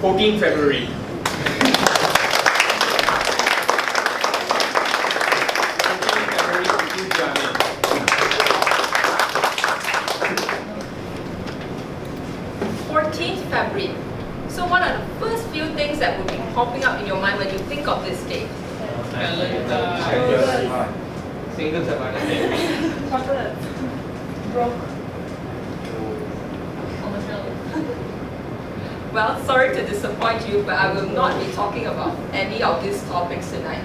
14 February. 14th February. So what are the first few things that would be popping up in your mind when you think of this date? Single survivor. Chocolate. Broke. Well, sorry to disappoint you, but I will not be talking about any of these topics tonight.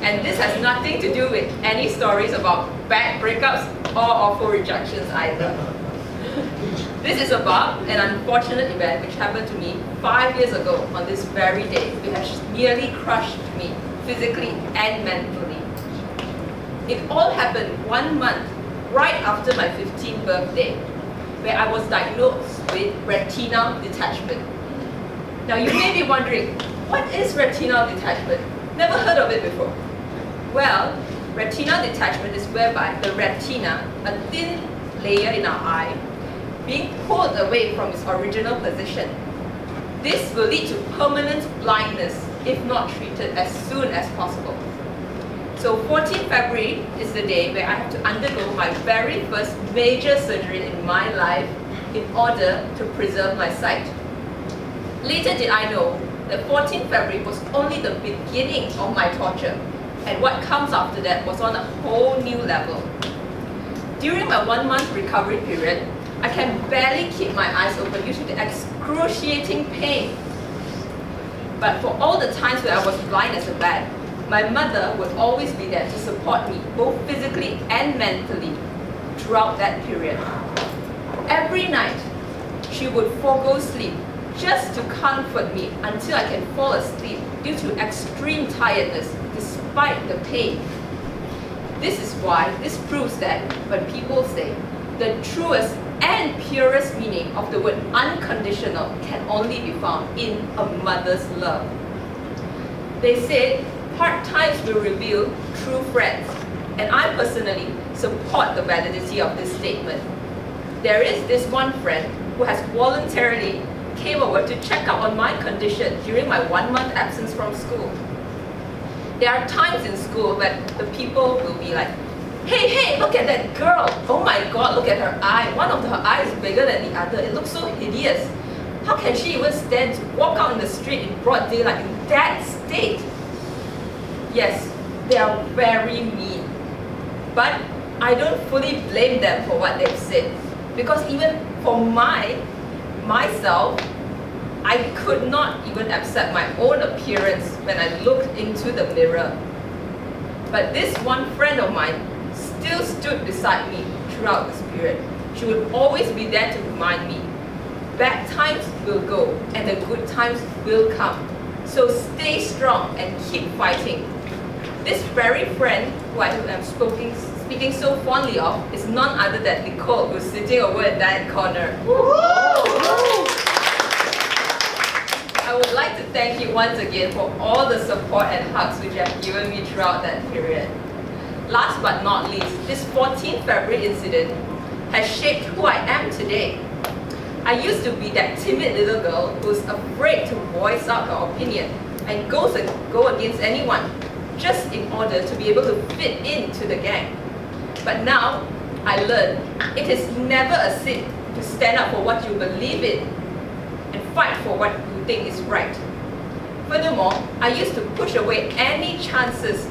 And this has nothing to do with any stories about bad breakups or awful rejections either. This is about an unfortunate event which happened to me 5 years ago on this very day, which has nearly crushed me physically and mentally. It all happened 1 month right after my 15th birthday, where I was diagnosed with retinal detachment. Now you may be wondering, what is retinal detachment? Never heard of it before. Well, retinal detachment is whereby the retina, a thin layer in our eye, being pulled away from its original position. This will lead to permanent blindness if not treated as soon as possible. So 14th February is the day where I have to undergo my very first major surgery in my life in order to preserve my sight. Later did I know that 14th February was only the beginning of my torture, and what comes after that was on a whole new level. During my 1 month recovery period, I can barely keep my eyes open due to the excruciating pain. But for all the times when I was blind as a bat, my mother would always be there to support me, both physically and mentally, throughout that period. Every night, she would forego sleep just to comfort me until I can fall asleep due to extreme tiredness despite the pain. This is why this proves that when people say the truest and purest meaning of the word unconditional can only be found in a mother's love. They said hard times will reveal true friends, and I personally support the validity of this statement. There is this one friend who has voluntarily came over to check up on my condition during my 1 month absence from school. There are times in school that the people will be like, hey, look at that girl. Oh my God, look at her eye. One of her eyes is bigger than the other. It looks so hideous. How can she even stand to walk out in the street in broad daylight in that state? Yes, they are very mean. But I don't fully blame them for what they've said. Because even for myself, I could not even accept my own appearance when I looked into the mirror. But this one friend of mine still stood beside me throughout this period. She would always be there to remind me, bad times will go and the good times will come. So stay strong and keep fighting. This very friend who I am speaking so fondly of is none other than Nicole, who's sitting over in that corner. I would like to thank you once again for all the support and hugs which you have given me throughout that period. Last but not least, this 14th February incident has shaped who I am today. I used to be that timid little girl who's afraid to voice out her opinion and go against anyone just in order to be able to fit into the gang. But now, I learned it is never a sin to stand up for what you believe in and fight for what you think is right. Furthermore, I used to push away any chances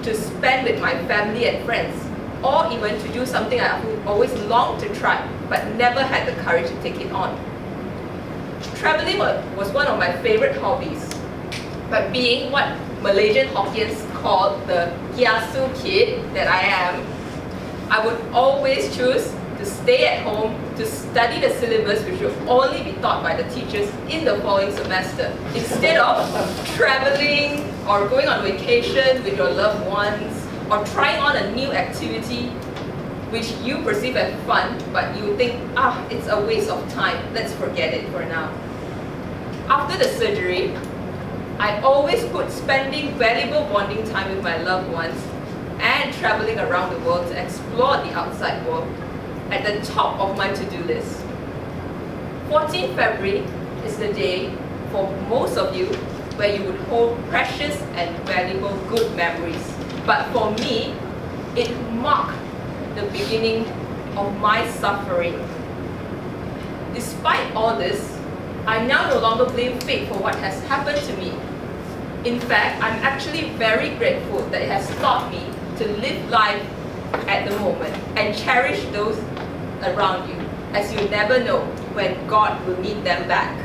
to spend with my family and friends, or even to do something I always longed to try, but never had the courage to take it on. Traveling was one of my favorite hobbies, but being what Malaysian Hokkiens call the kiasu kid that I am, I would always choose to stay at home to study the syllabus which will only be taught by the teachers in the following semester, instead of traveling or going on vacation with your loved ones or trying on a new activity which you perceive as fun but you think, it's a waste of time, let's forget it for now. After the surgery, I always put spending valuable bonding time with my loved ones and traveling around the world to explore the outside world at the top of my to-do list. 14th February is the day for most of you where you would hold precious and valuable good memories. But for me, it marked the beginning of my suffering. Despite all this, I now no longer blame fate for what has happened to me. In fact, I'm actually very grateful that it has taught me to live life at the moment and cherish those around you, as you never know when God will need them back.